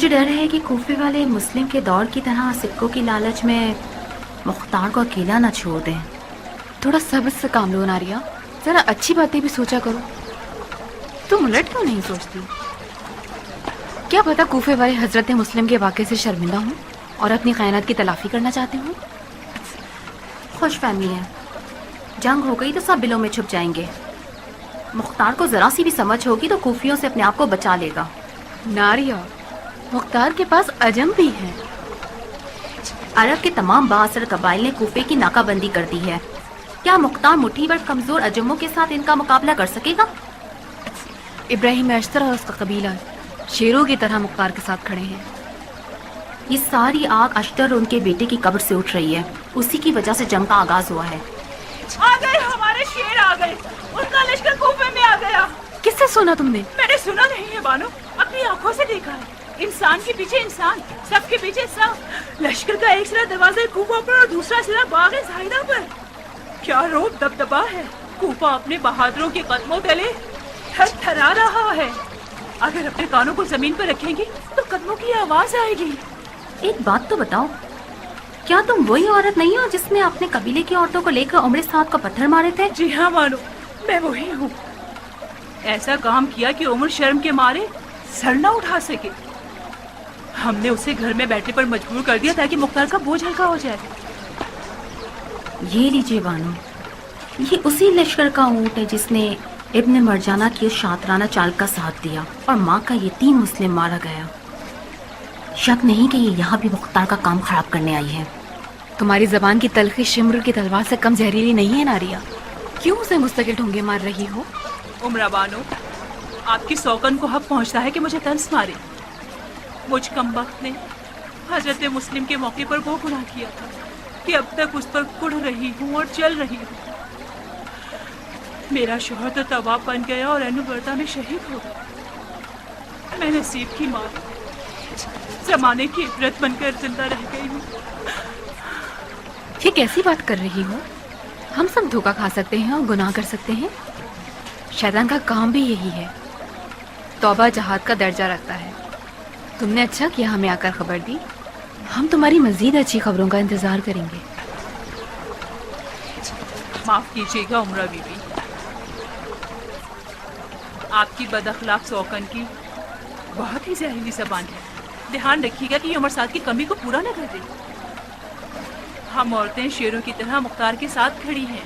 मुझे डर है कि कूफे वाले मुस्लिम के दौर की तरह सिक्कों की लालच में मुख्तार को अकेला न छोड़ दें। थोड़ा सब्र से काम लो नारिया, जरा अच्छी बातें भी सोचा करो। तुम उलट क्यों नहीं सोचती? क्या पता कूफे वाले हजरत मुस्लिम के वाक़े से शर्मिंदा हूँ और अपनी खयानत की तलाफी करना चाहते हूँ। खुश फहमी है, जंग हो गई तो सब बिलों में छुप जाएंगे। मुख्तार को जरा सी भी समझ होगी तो कूफियों से अपने आप को बचा लेगा। नारिया, मुख्तार के पास अजम भी है। अरब के तमाम बाअसर कबाइल ने कूफे की नाकाबंदी कर दी है। क्या मुख्तार मुट्ठी भर कमजोर अजमों के साथ इनका मुकाबला कर सकेगा? इब्राहिम अश्तर और उसका कबीला शेरों की तरह मुख्तार के साथ खड़े हैं। ये सारी आग अश्तर और उनके बेटे की कब्र से उठ रही है। उसी की वजह से जंग का आगाज हुआ है। आ गए, हमारे शेर आ गए। उनका लश्कर कूफे में आ गया। किससे सुना तुमने? मैंने सुना नहीं है बानो, अपनी आंखों से देखा है। इंसान के पीछे इंसान, सबके पीछे सब। लश्कर का एक सिरा दरवाजे कूफा पर और दूसरा सिरा बाग ज़ाहिदा पर। क्या रोब दबदबा है। कूफा अपने बहादुरों के कदमों तले थरथरा रहा है। अगर अपने कानों को जमीन पर रखेंगे तो कदमों की आवाज आएगी। एक बात तो बताओ, क्या तुम वही औरत नहीं हो जिसने अपने कबीले की औरतों को लेकर उम्र साहब को पत्थर मारे थे? जी हाँ मानो, मैं वही हूँ। ऐसा काम किया कि उम्र शर्म के मारे सर न उठा सके। हमने उसे घर में बैठने पर मजबूर कर दिया ताकि मुख्तार का बोझ हल्का हो जाए। ये लीजिए बानो, ये उसी लश्कर का ऊँट है जिसने इब्न मरजाना की शातराना चाल का साथ दिया और माँ का यतीम मुस्लिम मारा गया। शक नहीं कि ये यहाँ भी मुख्तार का काम खराब करने आई है। तुम्हारी जबान की तलखी शिम्र की तलवार से कम जहरीली नहीं है नारिया। क्यों उसे मुस्तकिल ठोंगे मार रही हो? उमरा बानो, आपकी सौकन को हक पहुँचता है कि मुझे तंस मारे। मुझ कमबख्त ने हजरत मुस्लिम के मौके पर वो गुनाह किया था कि अब तक उस पर कुढ़ रही हूँ और चल रही हूँ। मेरा शोहर तो तवाब बन गया और एनुबर्ता में शहीद हो गया। मैं नसीब की माँ, जमाने की इबरत बनकर जिंदा रह गई हूँ। ये कैसी बात कर रही हो? हम सब धोखा खा सकते हैं और गुनाह कर सकते हैं। शैतान का काम भी यही है। तौबा जहाद का दर्जा रखता है। तुमने अच्छा किया हमें आकर खबर दी। हम तुम्हारी मजीद अच्छी खबरों का इंतजार करेंगे। माफ कीजिएगा उमरा बीबी, आपकी बदअखलाक सौकन की बहुत ही जहरीली ज़बान है। ध्यान रखिएगा कि उमर साथ की कमी को पूरा न कर दे। हम औरतें शेरों की तरह मुख्तार के साथ खड़ी हैं।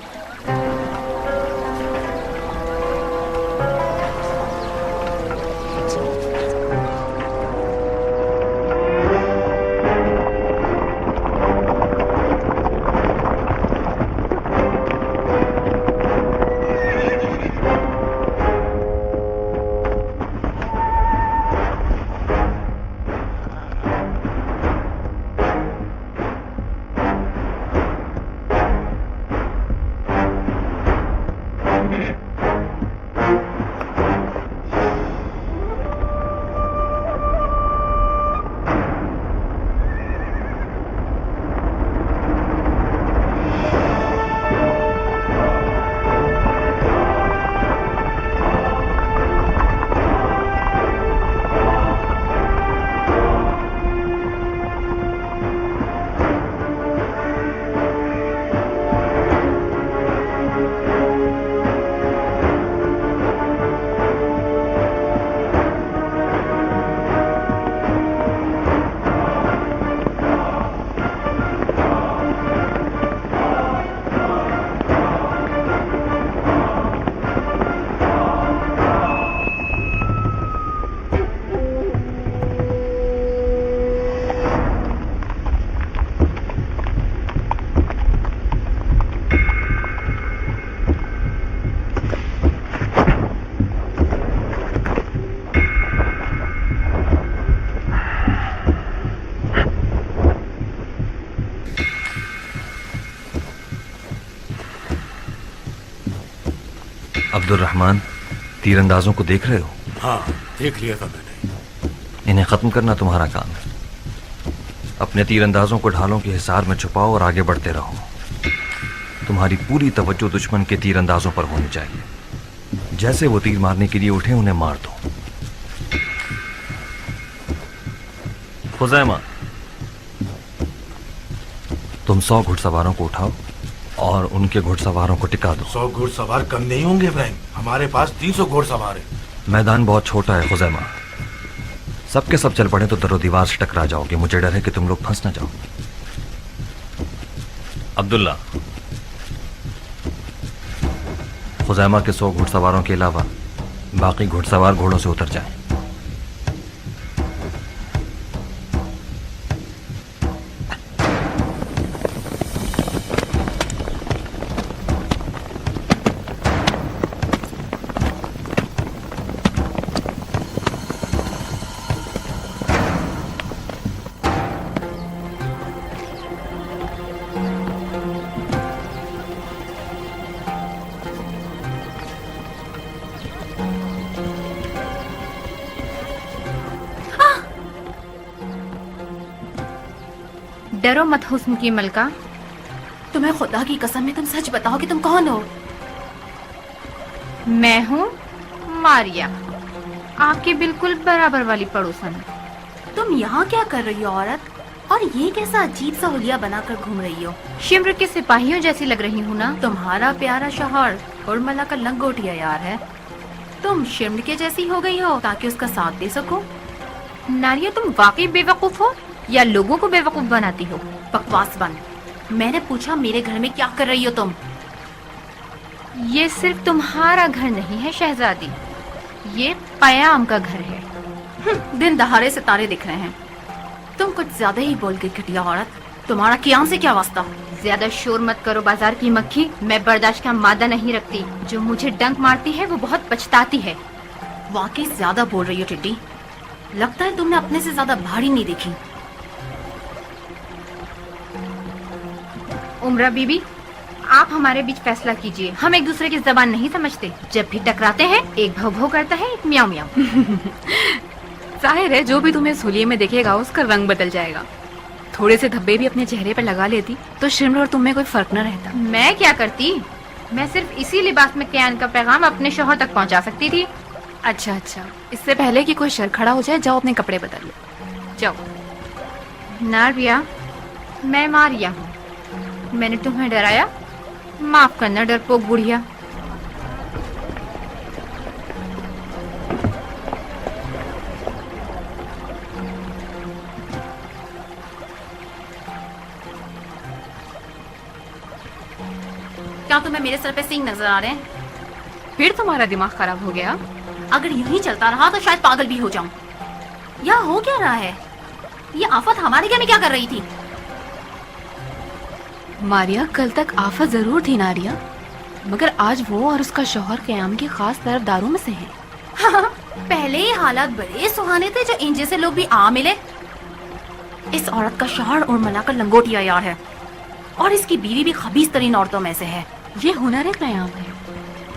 अब्दुर्रहमान, तीरंदाजों को देख रहे हो? हाँ, देख लिया था मैंने। इन्हें खत्म करना तुम्हारा काम है। अपने तीरंदाजों को ढालों के हिसार में छुपाओ और आगे बढ़ते रहो। तुम्हारी पूरी तवज्जो दुश्मन के तीरंदाजों पर होनी चाहिए। जैसे वो तीर मारने के लिए उठे उन्हें मार दो। खुजैमा, तुम 100 घुड़सवारों को उठाओ और उनके घुड़सवारों को टिका दो। 100 घुड़सवार कम नहीं होंगे इब्राहिम, हमारे पास 300 घुड़सवार है। मैदान बहुत छोटा है खुजैमा, सबके सब चल पड़े तो दरो दीवार से टकरा जाओगे। मुझे डर है कि तुम लोग फंस ना जाओ। अब्दुल्ला, खुजैमा के 100 घुड़सवारों के अलावा बाकी घुड़सवार घोड़ों से उतर जाएं। डरो मत हुस्न की मलका। तुम्हें खुदा की कसम है, तुम सच बताओ कि तुम कौन हो? मैं हूँ मारिया, आपकी बिल्कुल बराबर वाली पड़ोसन। तुम यहाँ क्या कर रही हो औरत? और ये कैसा अजीब सा हुलिया बनाकर घूम रही हो? शिम्र के सिपाहियों जैसी लग रही हूँ ना। तुम्हारा प्यारा शौहर उर्मिला का लंगोटिया यार है। तुम शिम्र के जैसी हो गई हो ताकि उसका साथ दे सको। नारिया, तुम वाकई बेवकूफ हो या लोगों को बेवकूफ बनाती हो? बकवास बंद। मैंने पूछा मेरे घर में क्या कर रही हो तुम? ये सिर्फ तुम्हारा घर नहीं है शहजादी, ये पयाम का घर है। दिन दहाड़े सितारे दिख रहे हैं। तुम कुछ ज्यादा ही बोल गई घटिया औरत। तुम्हारा कियाम से क्या वास्ता? ज्यादा शोर मत करो बाजार की मक्खी। मैं बर्दाश्त का मादा नहीं रखती। जो मुझे डंक मारती है वो बहुत पछताती है। वाकई ज्यादा बोल रही हो टिड्डी। लगता है तुमने अपने से ज्यादा भारी नहीं देखी। उमरा बीबी, आप हमारे बीच फैसला कीजिए। हम एक दूसरे की जबान नहीं समझते। जब भी टकराते हैं एक भौ भौ करता है, एक म्याऊ म्याऊ। जाहिर है जो भी तुम्हें इस होलिये में देखेगा उसका रंग बदल जाएगा। थोड़े से धब्बे भी अपने चेहरे पर लगा लेती तो शिमर और तुम में कोई फर्क न रहता। मैं क्या करती? मैं सिर्फ इसी लिबास में कियान का पैगाम अपने शौहर तक पहुंचा सकती थी। अच्छा, इससे पहले कि कोई शर खड़ा हो जाए, जाओ अपने कपड़े बदल लो, जाओ। नारिया, मैं मारिया हूँ। मैंने तुम्हें डराया? माफ करना डरपोक बुढ़िया। क्या तुम्हें मेरे सर पे सींग नजर आ रहे हैं? फिर तुम्हारा दिमाग खराब हो गया? अगर यूं ही चलता रहा तो शायद पागल भी हो जाऊं। यहाँ हो क्या रहा है? ये आफत हमारे घर में क्या कर रही थी? मारिया, कल तक आफत जरूर थी नारिया, मगर आज वो और उसका शौहर क़याम के खास तरफदारों में से है। हाँ, पहले ही हालात बड़े सुहाने थे जो इन जैसे लोग भी आ मिले। इस औरत का शौहर उर्मिला का लंगोटिया यार है और इसकी बीवी भी खबीस तरीन औरतों में से है। ये हुनर क़याम है,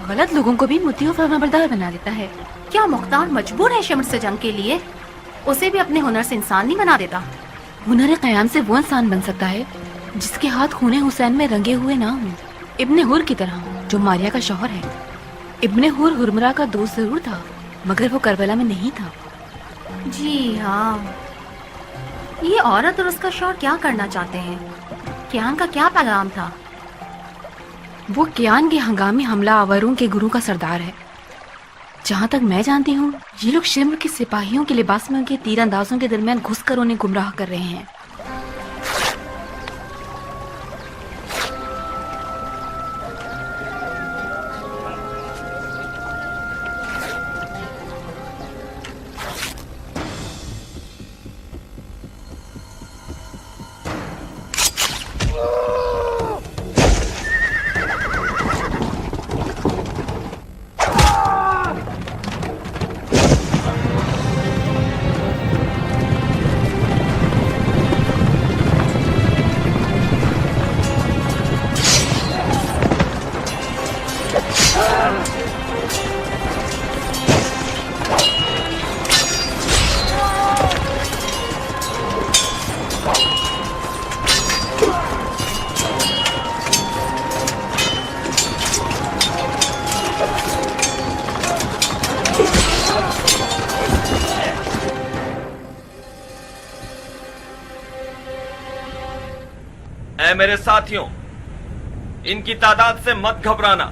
गलत लोगों को भी मुद्दे और फरमाबरदार बना देता है। क्या मुख्तार मजबूर है शिमर से जंग के लिए? उसे भी अपने हुनर से इंसान नहीं बना देता? हुनर क़याम से वो इंसान बन सकता है जिसके हाथ खूने हुसैन में रंगे हुए ना हों, इब्ने हुर की तरह, जो मारिया का शौहर है। इब्ने हुर हुरमरा का दोस्त जरूर था, मगर वो करबला में नहीं था। जी हाँ, ये औरत और उसका शौहर क्या करना चाहते हैं? कियान का क्या पैगाम था? वो कियान के हंगामी हमला आवरों के गुरु का सरदार है। जहाँ तक मैं जानती हूँ, ये लोग शिम्र के सिपाहियों के लिबास में उनके तीरंदाजों के दरमियान घुसकर उन्हें गुमराह कर रहे हैं। मेरे साथियों, इनकी तादाद से मत घबराना,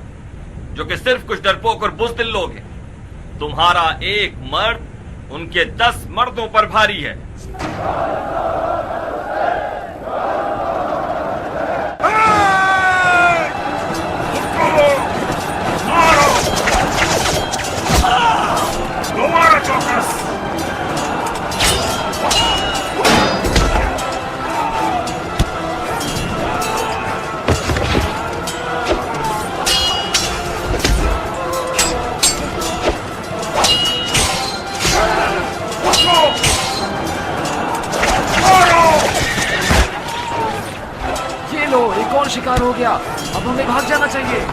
जो कि सिर्फ कुछ डरपोक और बुज़दिल लोग हैं। तुम्हारा एक मर्द उनके 10 मर्दों पर भारी है। दोबारा चौकस। ये लो, एक और शिकार हो गया। अब हमें भाग जाना चाहिए।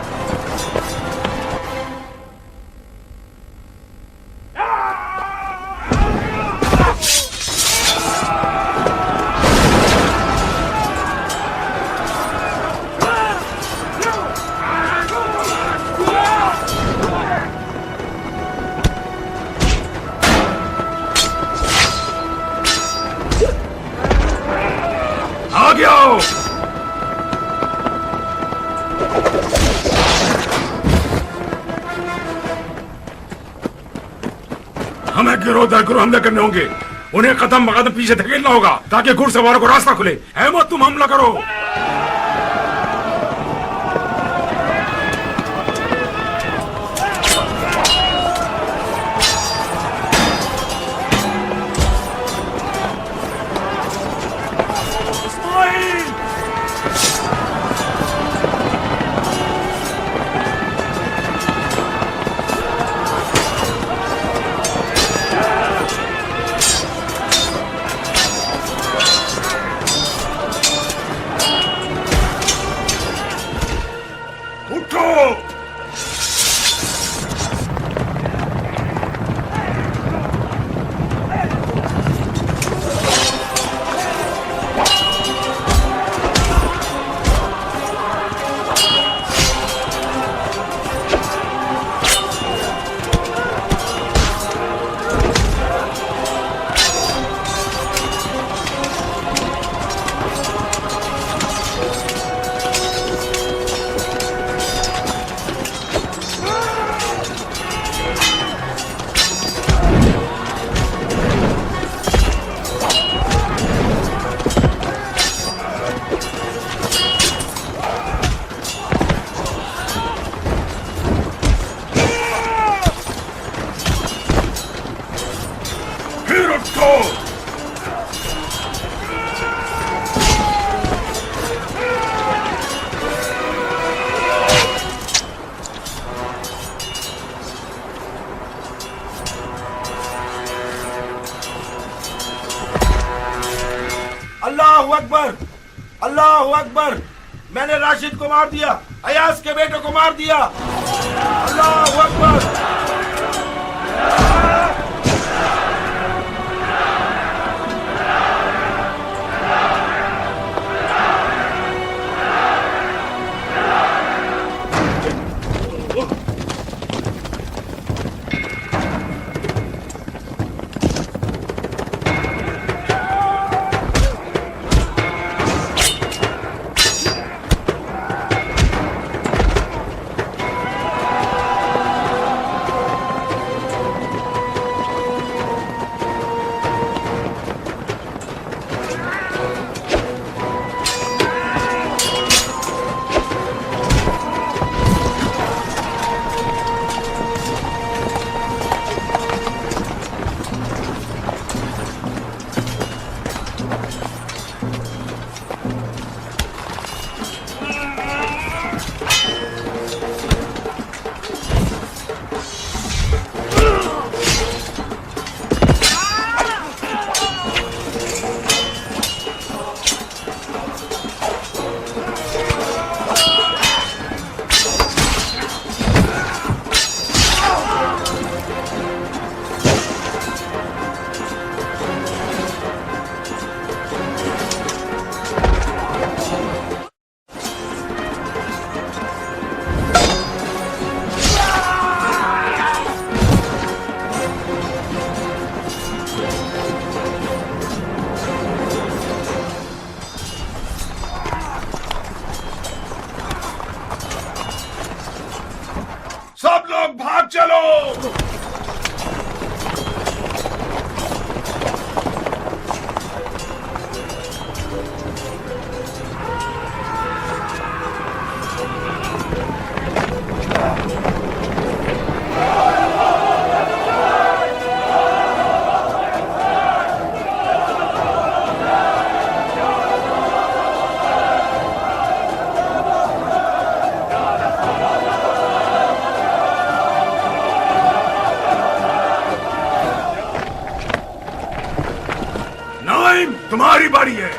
आगे आओ। हमें गिरोह दर गिरोह हमले करने होंगे। उन्हें कदम बकदम पीछे धकेलना होगा ताकि घुड़सवारों को रास्ता खुले। अहमद, तुम हमला करो। उठो। फिर उठो। अल्लाहु अकबर, अल्लाहु अकबर। मैंने राशिद को मार दिया, अयास के बेटे को मार दिया। अल्लाहु अकबर। तुम्हारी बारी है।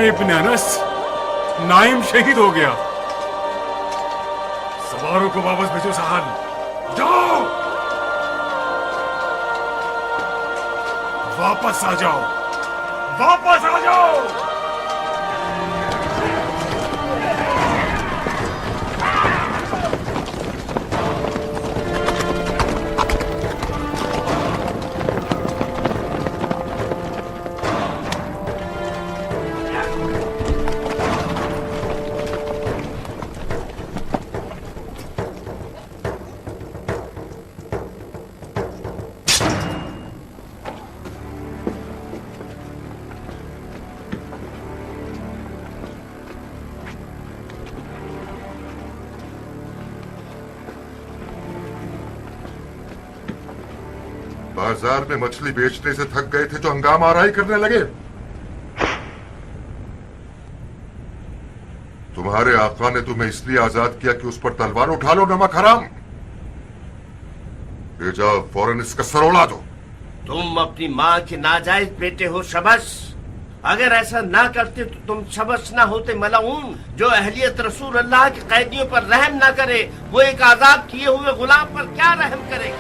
इब्न अनस, नाइम शहीद हो गया। सवारों को वापस भेजो सहान, जाओ वापस आ जाओ, वापस आ जाओ। बाजार में मछली बेचने से थक गए थे जो हंगामा आराई करने लगे। तुम्हारे आका ने तुम्हें इसलिए आजाद किया कि उस पर तलवार उठा लो, नमक हराम। ले जाओ फौरन इसका सरोड़ा दो। तुम अपनी माँ के नाजायज बेटे हो शबस। अगर ऐसा ना करते तो तुम शबस ना होते मलऊन। जो अहलियत रसूल अल्लाह के कैदियों पर रहम ना करे, वो एक आजाद किए हुए गुलाम पर क्या रहम करे।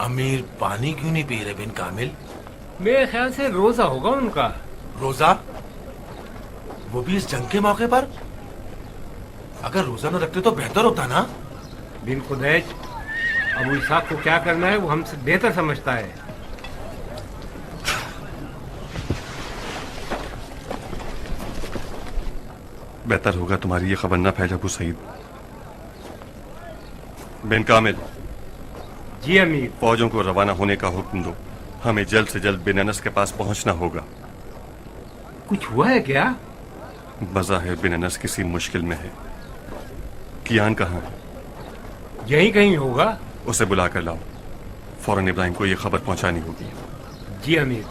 अमीर पानी क्यों नहीं पी रहे बिन कामिल? मेरे ख्याल से रोजा होगा उनका। रोजा? वो भी इस जंग के मौके पर? अगर रोजा न रखते तो बेहतर होता ना। बिन खुदैश, अबू इसाक को क्या करना है वो हमसे बेहतर समझता है। बेहतर होगा तुम्हारी ये खबर न फैले अबू सईद। बिन कामिल, जी अमीर। फौजों को रवाना होने का हुक्म दो। हमें जल्द से जल्द बिन अनस के पास पहुंचना होगा। कुछ हुआ है क्या? बज़ाहिर बिन अनस किसी मुश्किल में है। कियान कहाँ है? यहीं कहीं होगा। उसे बुला कर लाओ। फौरन इब्राहिम को यह खबर पहुंचानी होगी। जी अमीर।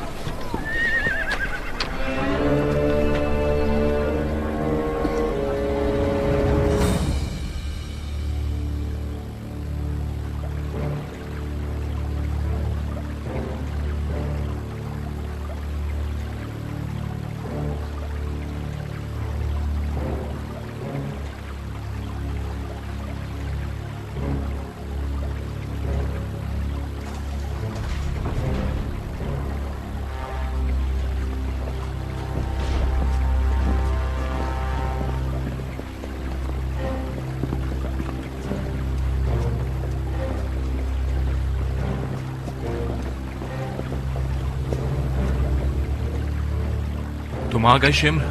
तुम आ गए शिम्र।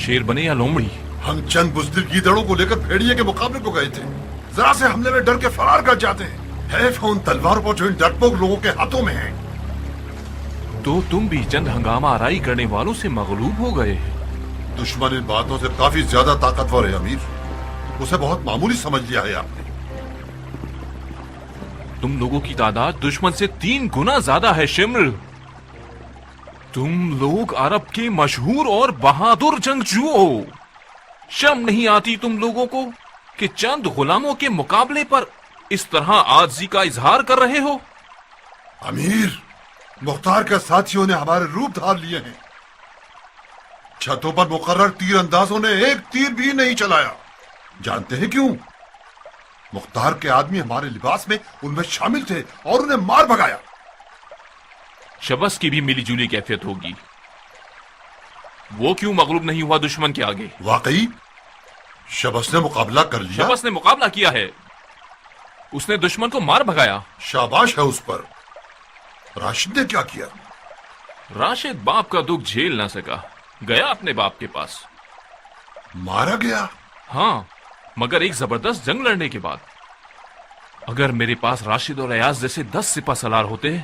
शेर बने या लोमड़ी? हम चंद बुज़दिल गीदड़ों को लेकर भेड़िए के मुकाबले को गए थे। जरा से हमले में डर के फरार कर जाते हैं। हैफ है उन तलवारों पर जो इन डरपोक लोगों के हाथों में है। तो तुम भी चंद हंगामा आराई करने वालों से मगलूब हो गए। दुश्मन इन बातों से काफी ज्यादा ताकतवर है अमीर। उसे बहुत मामूली समझ लिया है आपने। तुम लोगों की तादाद दुश्मन से 3 गुना ज्यादा है शिम्र। तुम लोग अरब के मशहूर और बहादुर जंगजू हो। शर्म नहीं आती तुम लोगों को कि चंद गुलामों के मुकाबले पर इस तरह आजिज़ी का इजहार कर रहे हो? अमीर, मुख्तार के साथियों ने हमारे रूप धार लिए हैं। छतों पर मुकर्रर तीर अंदाजों ने एक तीर भी नहीं चलाया। जानते हैं क्यों? मुख्तार के आदमी हमारे लिबास में उनमें शामिल थे और उन्हें मार भगाया। शबस की भी मिली जुली कैफियत होगी। वो क्यों मगलूब नहीं हुआ दुश्मन के आगे? वाकई शबस ने मुकाबला कर लिया। शबस ने मुकाबला किया है। उसने दुश्मन को मार भगाया। शाबाश है उस पर। राशिद ने क्या किया? राशिद बाप का दुख झेल ना सका, गया अपने बाप के पास। मारा गया? हाँ, मगर एक जबरदस्त जंग लड़ने के बाद। अगर मेरे पास राशिद और अयाज जैसे 10 सिपा सलार होते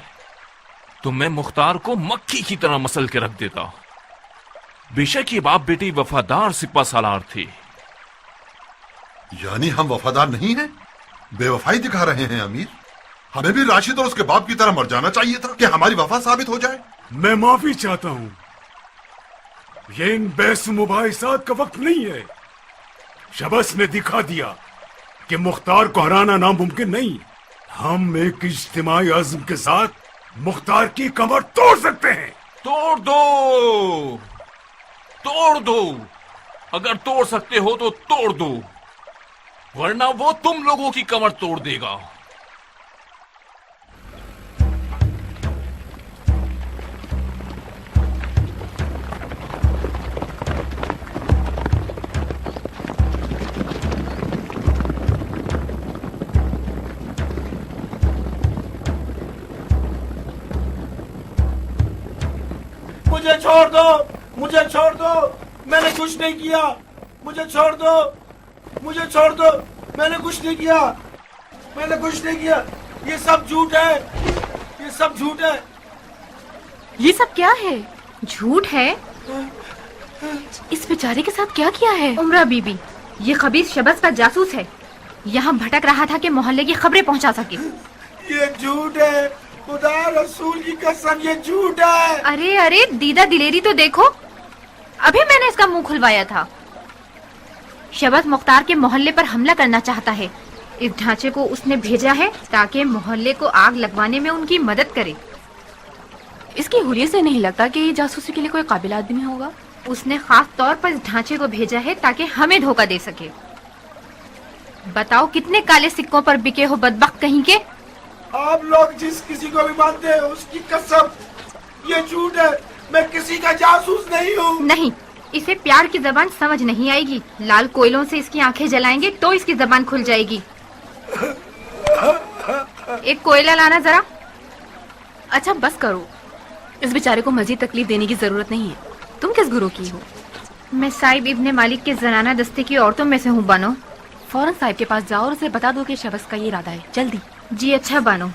तो मैं मुख्तार को मक्खी की तरह मसल के रख देता। बेशक ये बाप बेटी वफादार सिपा सलार थे। यानी हम वफादार नहीं हैं? बेवफाई दिखा रहे हैं अमीर। हमें भी राशिद और उसके बाप की तरह मर जाना चाहिए था कि हमारी वफा साबित हो जाए। मैं माफी चाहता हूं। ये इन बहस मुबाहिसात का वक्त नहीं है। शबस ने दिखा दिया कि मुख्तार को हराना नामुमकिन नहीं। हम एक इज्तिमाई अज़्म के साथ मुख्तार की कमर तोड़ सकते हैं। तोड़ दो, तोड़ दो। अगर तोड़ सकते हो तो तोड़ दो, वरना वो तुम लोगों की कमर तोड़ देगा। मुझे छोड़ दो, मुझे छोड़ दो, मैंने कुछ नहीं किया। मुझे छोड़ दो, मुझे छोड़ दो, मैंने कुछ नहीं किया, मैंने कुछ नहीं किया। ये सब झूठ है, ये सब झूठ है। ये सब क्या है? झूठ है? इस बेचारे के साथ क्या किया है? उमरा बीबी, ये खबीस शबस का जासूस है। यहाँ भटक रहा था कि मोहल्ले की खबरें पहुँचा सके। ये झूठ है, खुदा रसूल की कसम, ये झूठ है। अरे अरे दीदा दिलेरी तो देखो, अभी मैंने इसका मुंह खुलवाया था। शबस मुख्तार के मोहल्ले पर हमला करना चाहता है। इस ढांचे को उसने भेजा है ताकि मोहल्ले को आग लगवाने में उनकी मदद करे। इसकी हुलिये से नहीं लगता कि ये जासूसी के लिए कोई काबिल आदमी होगा। उसने खास तौर पर इस ढांचे को भेजा है ताकि हमें धोखा दे सके। बताओ कितने काले सिक्कों पर बिके हो बदबख्त कहीं के। आप लोग जिस किसी को भी मानते हैं उसकी कसम, ये झूठ है। मैं किसी का जासूस नहीं हूँ। नहीं, इसे प्यार की जबान समझ नहीं आएगी। लाल कोयलों से इसकी आंखें जलाएंगे तो इसकी जबान खुल जाएगी। एक कोयला लाना जरा। अच्छा बस करो, इस बेचारे को मजीद तकलीफ देने की जरूरत नहीं है। तुम किस गुरु की हो? मैं साहिब इब्ने मालिक के जनाना दस्ते की औरतों में से हूँ बानो। फौरन साहिब के पास जाओ और उसे बता दो कि शबस का ये इरादा है। जल्दी। जी अच्छा बानो,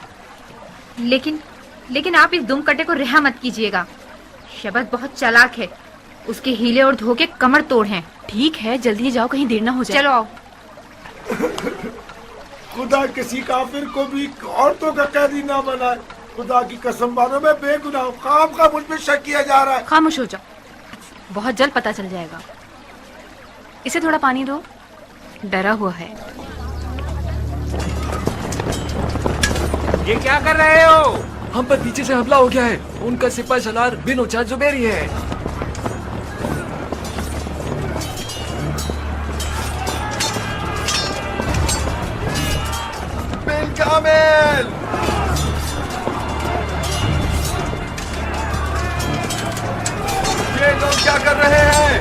लेकिन आप इस दुम कटे को रिहा मत कीजिएगा। शबस बहुत चालाक है, उसके हीले और धोखे कमर तोड़ हैं। ठीक है, जल्दी जाओ, कहीं देर ना हो जाए। चलो आओ। खुदा किसी काफिर को भी औरतों का कैदी ना बनाए। खुदा की कसम बानो, मैं बेगुनाह हूं। काम का मुझ पे शक किया जा रहा है। खामोश हो जाओ, बहुत जल्द पता चल जाएगा। इसे थोड़ा पानी दो, डरा हुआ है। ये क्या कर रहे हो? हम पर पीछे से हमला हो गया है। उनका सिपा सलार बिन उचा जुबैरी है। बिन कामिल, ये लोग क्या कर रहे हैं?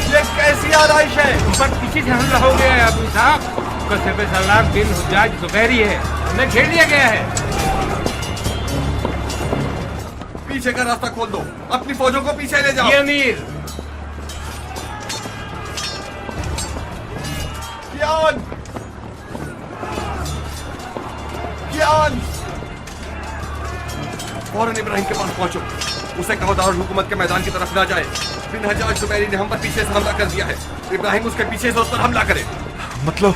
ये कैसी आरइश है? पर पीछे से हमला हो गया है अबू साहब। उसका सिपह सलार बिन हुज्जाज जुबैरी है, उन्हें घेर लिया गया है। पीछे का रास्ता खोल दो, अपनी फौजों को पीछे ले जाओ। ये अमीर, कियान कियान फौरन इब्राहिम के पास पहुंचो, उसे कहो दारुल हुकूमत के मैदान की तरफ ना जाए। बिन हज्जाज जुबैरी ने हम पर पीछे से हमला कर दिया है। इब्राहिम उसके पीछे से उस पर हमला करे। मतलब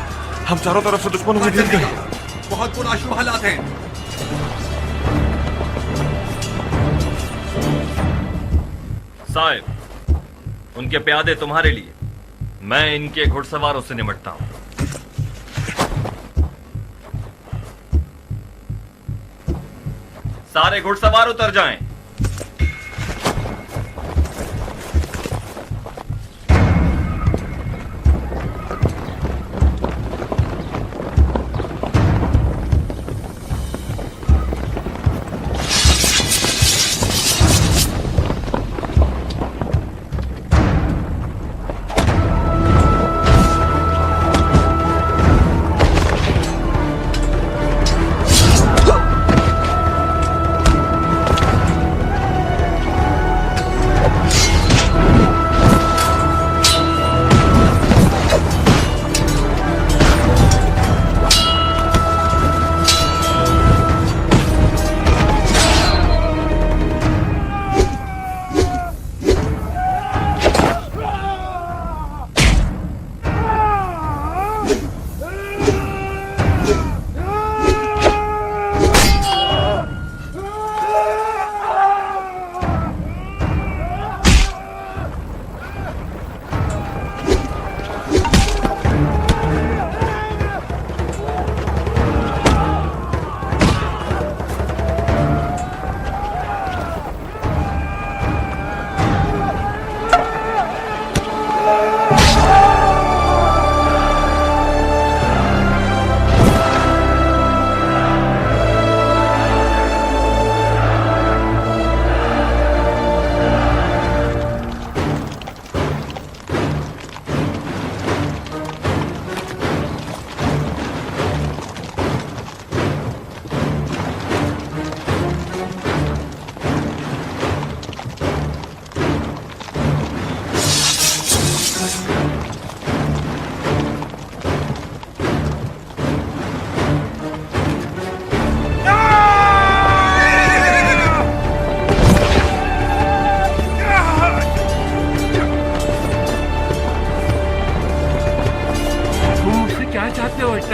हम चारों तरफ से दुश्मनों में घिर गए। बहुत पुरअशुभ हालात हैं। साहिब, उनके प्यादे तुम्हारे लिए, मैं इनके घुड़सवारों से निपटता हूं। सारे घुड़सवार उतर जाएं।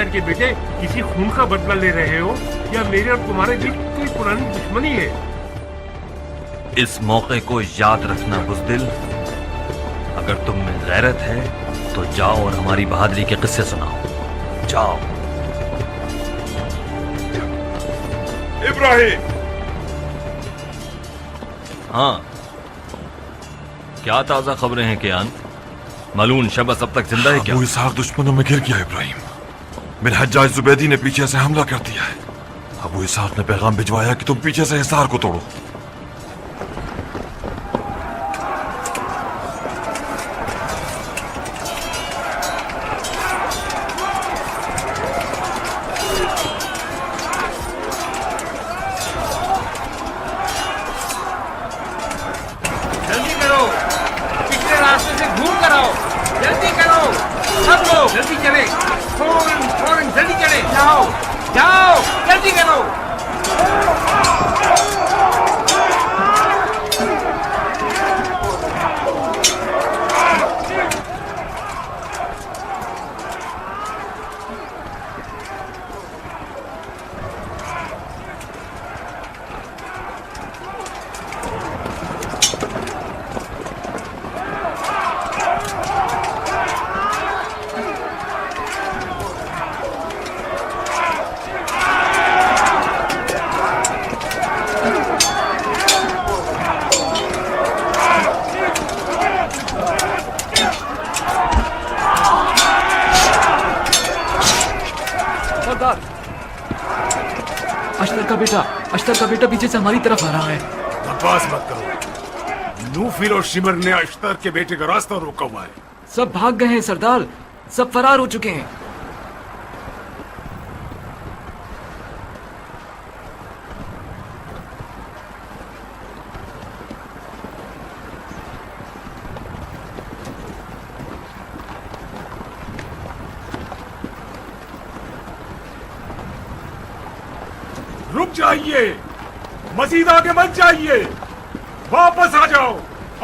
के बेटे किसी खून का बदला ले रहे हो या मेरे और तुम्हारे बीच कोई पुरानी दुश्मनी है? इस मौके को याद रखना बुज़दिल। अगर तुम में गैरत है तो जाओ और हमारी बहादुरी के किस्से सुनाओ। जाओ। इब्राहिम। हाँ, क्या ताजा खबरें हैं कियान? मलून शबस अब तक जिंदा है क्या? अबू इसहाक दुश्मनों में गिर गया इब्राहिम। बिन हज्जाज जुबैदी ने पीछे से हमला कर दिया है। अबू इसहाक ने पैगाम भिजवाया कि तुम पीछे से हिसार को तोड़ो। जल्दी करो, पिछले रास्ते से घूम कर आओ। जल्दी करो, सब लोग जल्दी चले। फौरन फौरन जल्दी चले। जाओ जाओ, जल्दी करो। अश्तर का बेटा पीछे से हमारी तरफ आ रहा है। बकवास मत करो। नूफिल और शिमर ने अश्तर के बेटे का रास्ता रोका हुआ है। सब भाग गए हैं सरदार, सब फरार हो चुके हैं। रुक जाइए, मजीद आगे मत जाइए, वापस आ जाओ,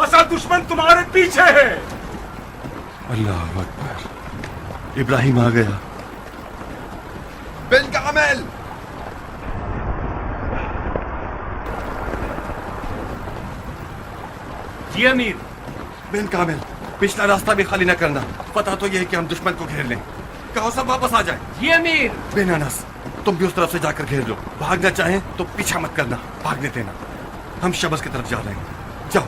असल दुश्मन तुम्हारे पीछे है। अल्लाह अकबर, इब्राहिम आ गया। बिन कामिल, जी अमीर। बिन कामिल, पिछला रास्ता भी खाली न करना। पता तो यह है कि हम दुश्मन को घेर लें। कहो सब वापस आ जाए। जी अमीर। बिन अनस, तुम भी उस तरफ से जाकर घेर लो। भागना चाहें तो पीछा मत करना, भागने देना। हम शबस की तरफ जा रहे हैं, जाओ।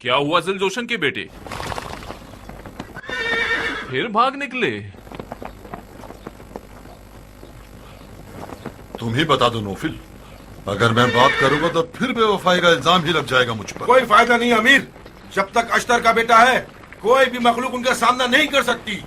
क्या हुआ जिलजोशन के बेटे? फिर भाग निकले? तुम ही बता दो नोफिल, अगर मैं बात करूंगा तो फिर बेवफाई का इल्जाम ही लग जाएगा मुझ पर। कोई फायदा नहीं अमीर, जब तक अश्तर का बेटा है कोई भी मखलूक उनका सामना नहीं कर सकती।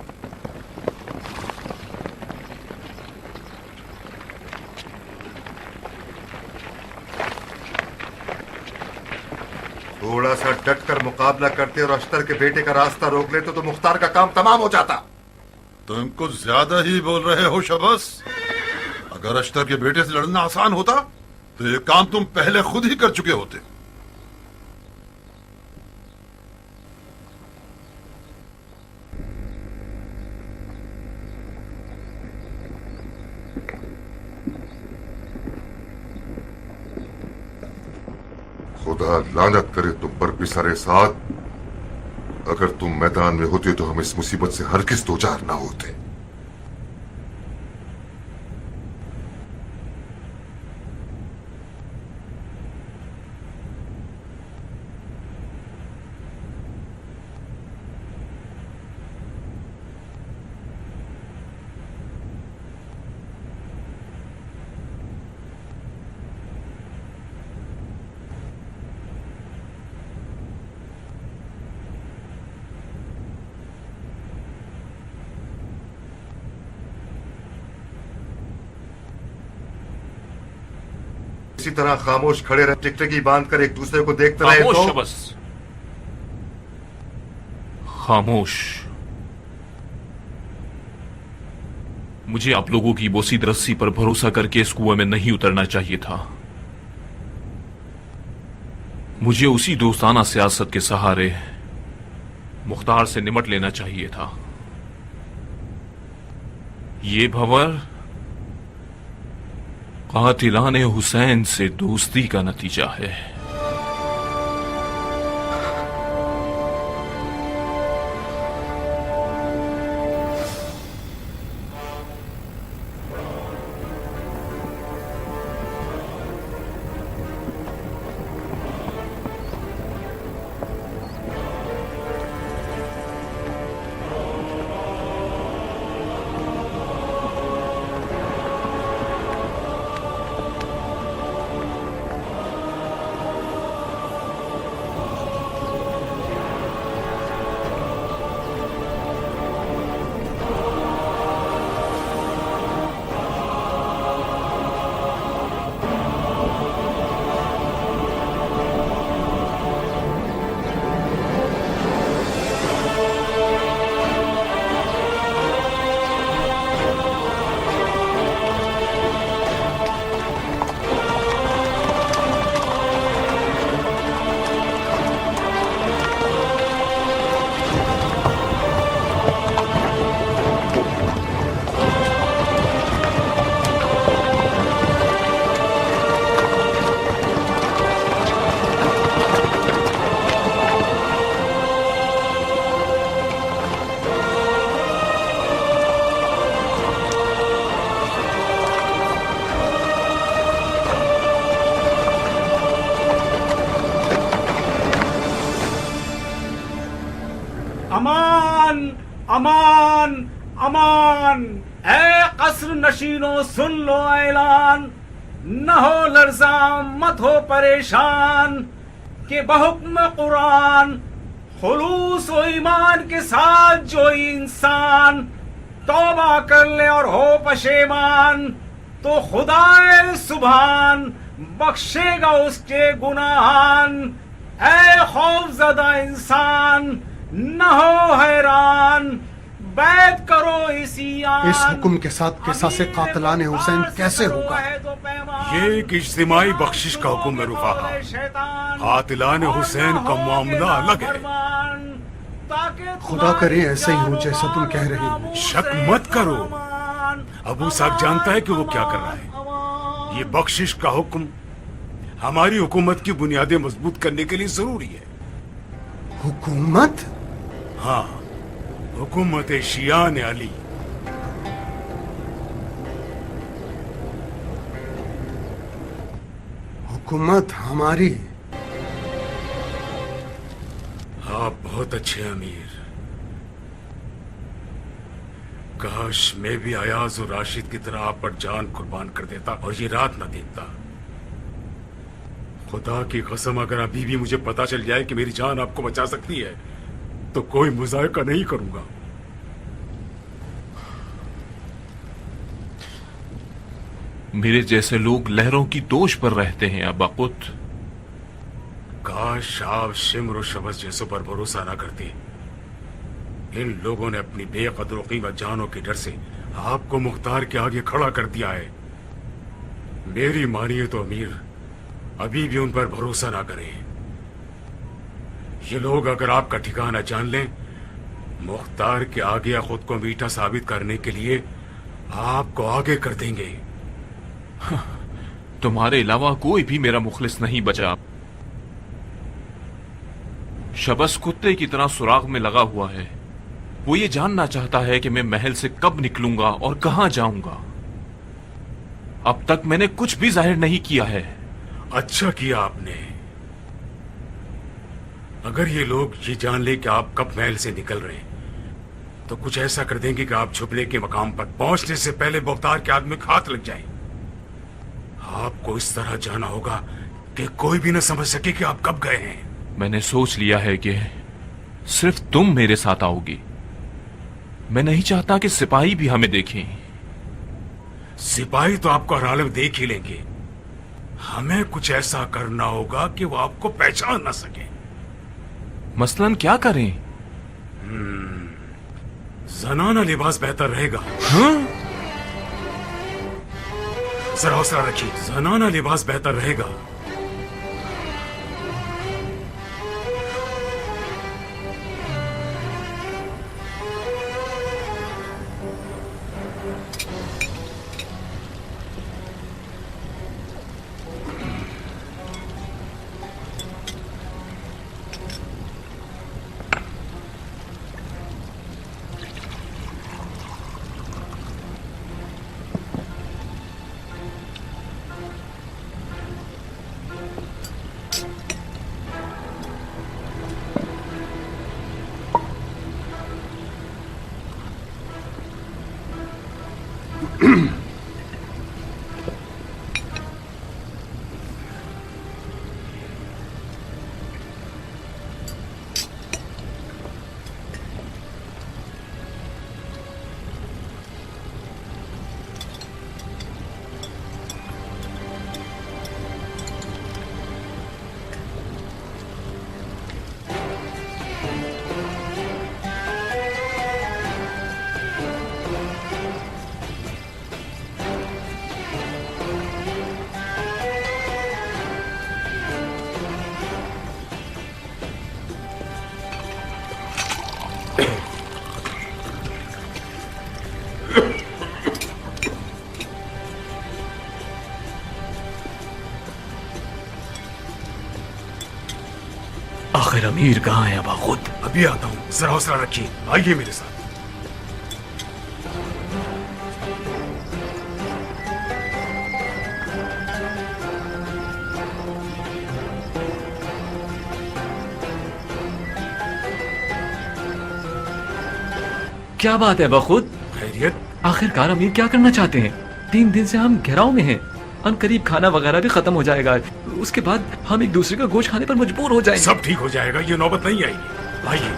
थोड़ा सा डट कर मुकाबला करते और अश्तर के बेटे का रास्ता रोक लेते तो मुख्तार का काम तमाम हो जाता। तुम कुछ ज्यादा ही बोल रहे हो शबस। अगर अश्तर के बेटे से लड़ना आसान होता तो ये काम तुम पहले खुद ही कर चुके होते। खुदा लानत करे तुम पर भी सारे साथ। अगर तुम मैदान में होते तो हम इस मुसीबत से हरगिज़ दो चार ना होते। इसी तरह खामोश खड़े रहे, टिकटकी बांध कर एक दूसरे को देखते रहे खामोश तो शबस, खामोश। मुझे आप लोगों की बोसीद रस्सी पर भरोसा करके इस कुएं में नहीं उतरना चाहिए था। मुझे उसी दोस्ताना सियासत के सहारे मुख्तार से निमट लेना चाहिए था। ये भंवर कातिलाने हुसैन से दोस्ती का नतीजा है। अमान अमान अमान, ऐ कसर नशीनों सुन लो ऐलान, न हो लर्जा मत हो परेशान, के बहुक्म कुरान खुलूस व ईमान के साथ जो इंसान तौबा कर ले और हो पशेमान, तो खुदाए सुभान बख्शेगा उसके गुनाहान। ऐ खौफज़दा इंसान न हो हैरान, बैत करो इसी आन। इस हुक्म के साथ किसासे कातिलाने हुसैन कैसे होगा? ये एक इज्तिमाई बख्शिश का हुक्म है रुफाहा। कातिलाने हुसैन का मामला अलग है। खुदा करे ऐसा ही हो जैसा तुम कह रहे हो। शक मत करो, अबू साहब जानता है कि वो क्या कर रहा है। ये बख्शिश का हुक्म हमारी हुकूमत की बुनियादें मजबूत करने के लिए जरूरी है। हुकूमत? हाँ, हुकूमत शियान अली। हुकूमत हमारी? आप बहुत अच्छे अमीर। काश मैं भी अयाज और राशिद की तरह आप पर जान कुर्बान कर देता और ये रात न देखता। खुदा की कसम, अगर अभी भी मुझे पता चल जाए कि मेरी जान आपको बचा सकती है तो कोई मुजायका नहीं करूंगा। मेरे जैसे लोग लहरों की दोष पर रहते हैं अबा कुत। काश आप शिम्र और शबस जैसों पर भरोसा ना करते। इन लोगों ने अपनी बेकदर कीमत जानों के डर से आपको मुख्तार के आगे खड़ा कर दिया है। मेरी मानिए तो अमीर, अभी भी उन पर भरोसा ना करें। ये लोग अगर आपका ठिकाना जान लें, मुख्तार के आगे या खुद को मीठा साबित करने के लिए आपको आगे कर देंगे। तुम्हारे अलावा कोई भी मेरा मुखलिस नहीं बचा। शबस कुत्ते की तरह सुराग में लगा हुआ है। वो ये जानना चाहता है कि मैं महल से कब निकलूंगा और कहां जाऊंगा। अब तक मैंने कुछ भी जाहिर नहीं किया है। अच्छा किया आपने। अगर ये लोग ये जान ले कि आप कब महल से निकल रहे हैं तो कुछ ऐसा कर देंगे कि आप छुपने के मकाम पर पहुंचने से पहले मुख्तार के आदमी में हाथ लग जाए। आपको इस तरह जाना होगा कि कोई भी न समझ सके कि आप कब गए हैं। मैंने सोच लिया है कि सिर्फ तुम मेरे साथ आओगी। मैं नहीं चाहता कि सिपाही भी हमें देखें। सिपाही तो आपको हर हालत देख ही लेंगे। हमें कुछ ऐसा करना होगा कि वो आपको पहचान ना सके। मसलन क्या करें? जनाना लिबास बेहतर रहेगा। हाँ? जरा हौसला रखिए, जनाना लिबास बेहतर रहेगा। आखिर अमीर कहाँ है अबा खुद? अभी आता हूँ, जरा हौसला रखिए, आइए मेरे साथ। क्या बात है बखुद? खैरियत? आखिरकार अमीर क्या करना चाहते हैं? 3 दिन से हम घेराव में हैं। अनकरीब खाना वगैरह भी खत्म हो जाएगा, उसके बाद हम एक दूसरे का गोश्त खाने पर मजबूर हो जाएंगे। सब ठीक हो जाएगा, ये नौबत नहीं आएगी। आइए।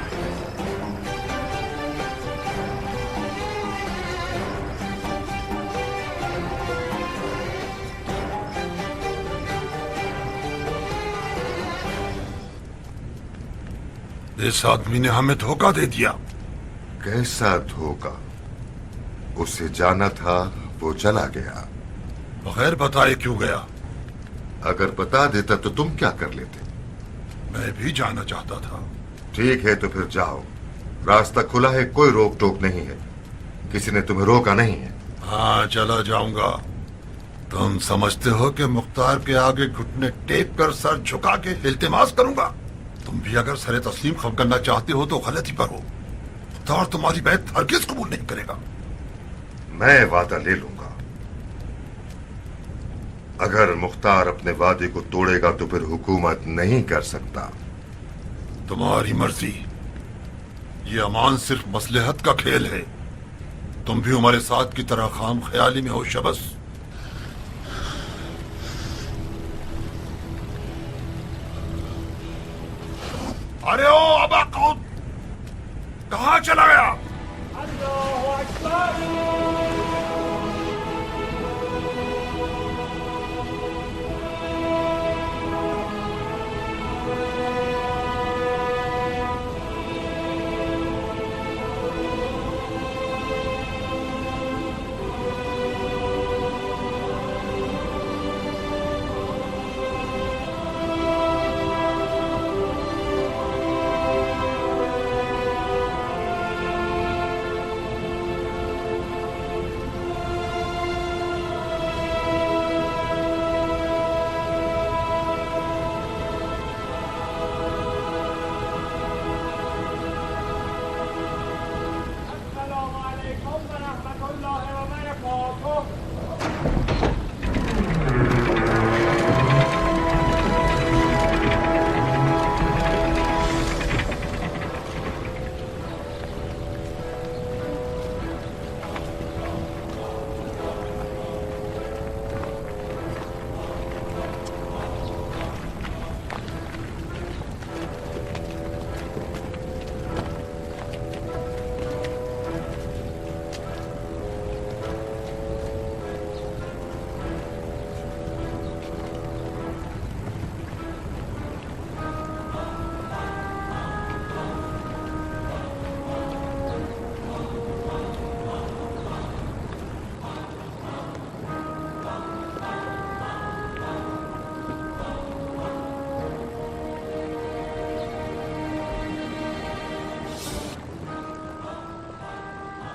इस आदमी ने हमें धोखा दे दिया। कैसा धोखा? उसे जाना था, वो चला गया। बगैर बताए क्यों गया? अगर बता देता तो तुम क्या कर लेते? मैं भी जाना चाहता था। ठीक है तो फिर जाओ, रास्ता खुला है, कोई रोक टोक नहीं है, किसी ने तुम्हें रोका नहीं है। हाँ, चला जाऊंगा। तुम समझते हो कि मुख्तार के आगे घुटने टेक कर सर झुका के इल्तिमास करूंगा? तुम भी अगर सरे तस्लीम खम करना चाहते हो तो गलती पर हो। मुख्तार तुम्हारी बात हरगिज कबूल नहीं करेगा। मैं वादा ले लूंगा। अगर मुख्तार अपने वादे को तोड़ेगा तो फिर हुकूमत नहीं कर सकता। तुम्हारी मर्जी। ये अमान सिर्फ मसलहत का खेल है। तुम भी हमारे साथ की तरह खाम ख्याली में हो शबस। अरे ओ अबा कौन कहां चला गया?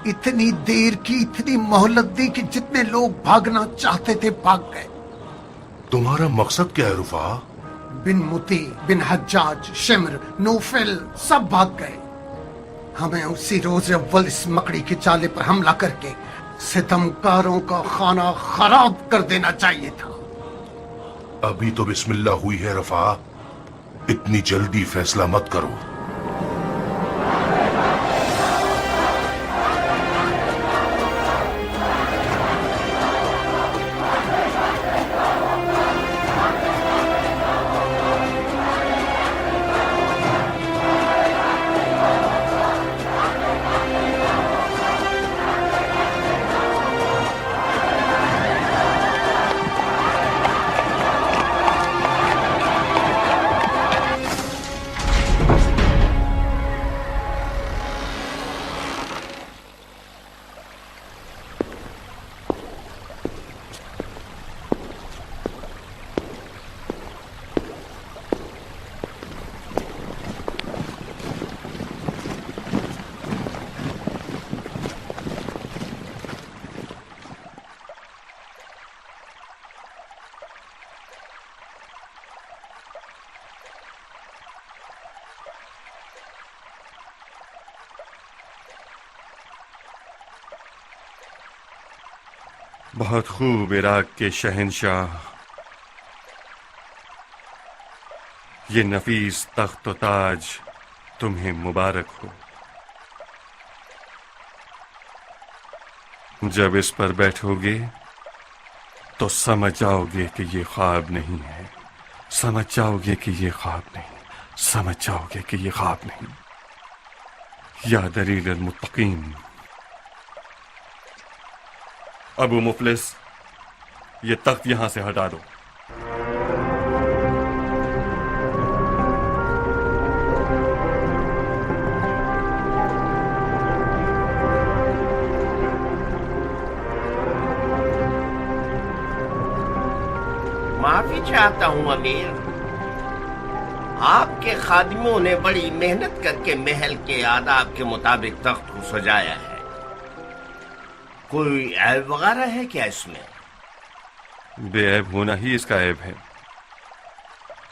इतनी देर की, इतनी मोहलत दी कि जितने लोग भागना चाहते थे भाग गए। तुम्हारा मकसद क्या है रुफा? बिन मुती, बिन हज्जाज, शिमर, नौफल सब भाग गए। हमें उसी रोज अव्वल इस मकड़ी के चाले पर हमला करके सितमकारों का खाना खराब कर देना चाहिए था। अभी तो बिस्मिल्लाह हुई है रफा, इतनी जल्दी फैसला मत करो। बहुत खूब इराक के शहंशाह, ये नफीस तख्त व ताज तुम्हें मुबारक हो। जब इस पर बैठोगे तो समझ जाओगे कि ये ख्वाब नहीं है, समझ जाओगे कि ये ख्वाब नहीं, समझ जाओगे कि ये ख्वाब नहीं। या दलील अल-मुत्तकीन। अबू मुफलिस, ये तख्त यहां से हटा दो। माफी चाहता हूं अमीर, आपके खादिमों ने बड़ी मेहनत करके महल के आदाब के मुताबिक तख्त को सजाया है। कोई ऐब वगैरह है क्या इसमें? बेऐब होना ही इसका ऐब है।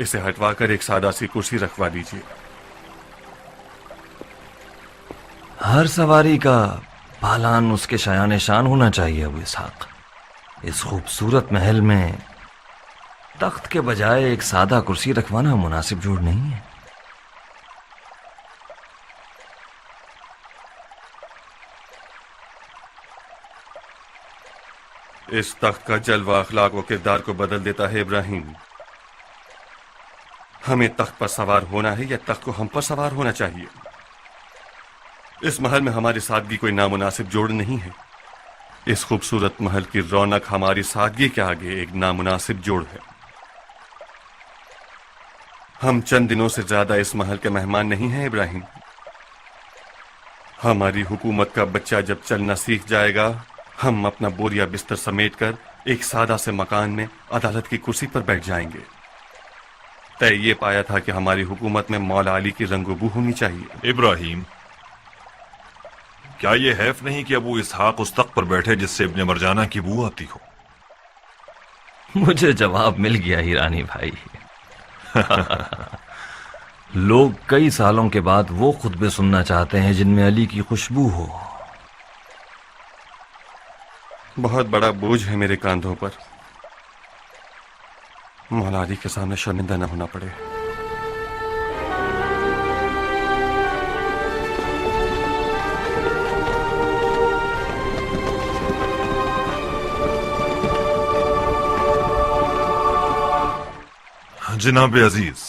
इसे हटवाकर एक सादा सी कुर्सी रखवा दीजिए। हर सवारी का पालान उसके शायान शान होना चाहिए अबू इसहाक। इस खूबसूरत महल में तख्त के बजाय एक सादा कुर्सी रखवाना मुनासिब जोड़ नहीं है। इस तख्त का जलवा अखलाक व किरदार को बदल देता है इब्राहिम। हमें तख्त पर सवार होना है या तख्त को हम पर सवार होना चाहिए। इस महल में हमारी सादगी कोई नामुनासिब जोड़ नहीं है। इस खूबसूरत महल की रौनक हमारी सादगी के आगे एक नामुनासिब जोड़ है। हम चंद दिनों से ज्यादा इस महल के मेहमान नहीं हैं इब्राहिम। हमारी हुकूमत का बच्चा जब चलना सीख जाएगा, हम अपना बोरिया बिस्तर समेटकर एक सादा से मकान में अदालत की कुर्सी पर बैठ जाएंगे। तय ये पाया था कि हमारी हुकूमत में मौला अली की रंगोबू होनी चाहिए। इब्राहिम, क्या ये हैफ नहीं कि अबू इसहाक उस तख्त पर बैठे जिससे इब्ने मरजाना की बू आती हो? मुझे जवाब मिल गया हीरानी भाई। लोग कई सालों के बाद वो खुतबे सुनना चाहते हैं जिनमें अली की खुशबू हो। बहुत बड़ा बोझ है मेरे कांधों पर। मौला अली के सामने शर्मिंदा न होना पड़े। जनाब अजीज,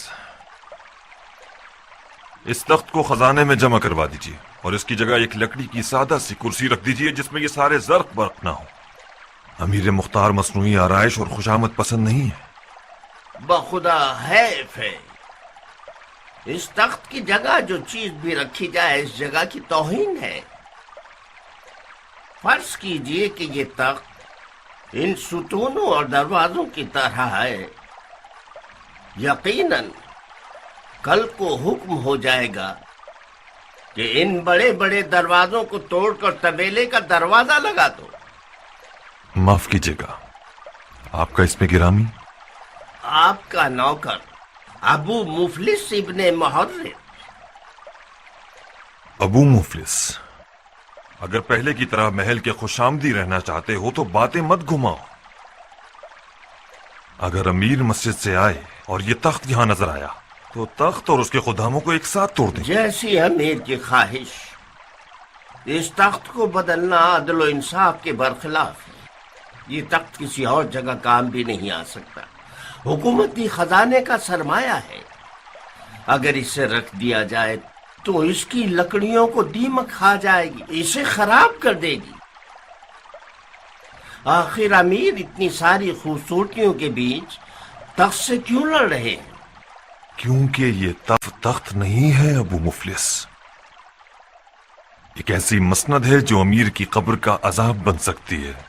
इस तख्त को खजाने में जमा करवा दीजिए और इसकी जगह एक लकड़ी की सादा सी कुर्सी रख दीजिए जिसमें ये सारे ज़र्क बर्क ना हो। अमीर मुख्तार मसनूई आराइश और खुशामद पसंद नहीं है। बखुदा हैफ है। इस तख्त की जगह जो चीज भी रखी जाए इस जगह की तौहीन है। फर्ज कीजिए कि ये तख्त इन सुतूनों और दरवाजों की तरह है। यकीनन कल को हुक्म हो जाएगा कि इन बड़े बड़े दरवाजों को तोड़कर तबेले का दरवाजा लगा दो। माफ कीजिएगा, आपका इसमें गिरामी? आपका नौकर अबू मुफलिस इब्ने मुहर्रिर। अबू मुफलिस, अगर पहले की तरह महल के खुशामदी रहना चाहते हो तो बातें मत घुमाओ। अगर अमीर मस्जिद से आए और ये तख्त यहां नजर आया तो तख्त और उसके खुदामों को एक साथ तोड़ दें। जैसी अमीर की ख्वाहिश। इस तख्त को बदलना अदल व इंसाफ के बरखिलाफ है। ये तख्त किसी और जगह काम भी नहीं आ सकता। हुकूमती खजाने का सरमाया है। अगर इसे रख दिया जाए तो इसकी लकड़ियों को दीमक खा जाएगी, इसे खराब कर देगी। आखिर अमीर इतनी सारी खूबसूरतियों के बीच तख्त से क्यों लड़ रहे हैं? क्योंकि ये तख्त नहीं है अबू मुफलिस। एक ऐसी मसनद है जो अमीर की कब्र का अजाब बन सकती है।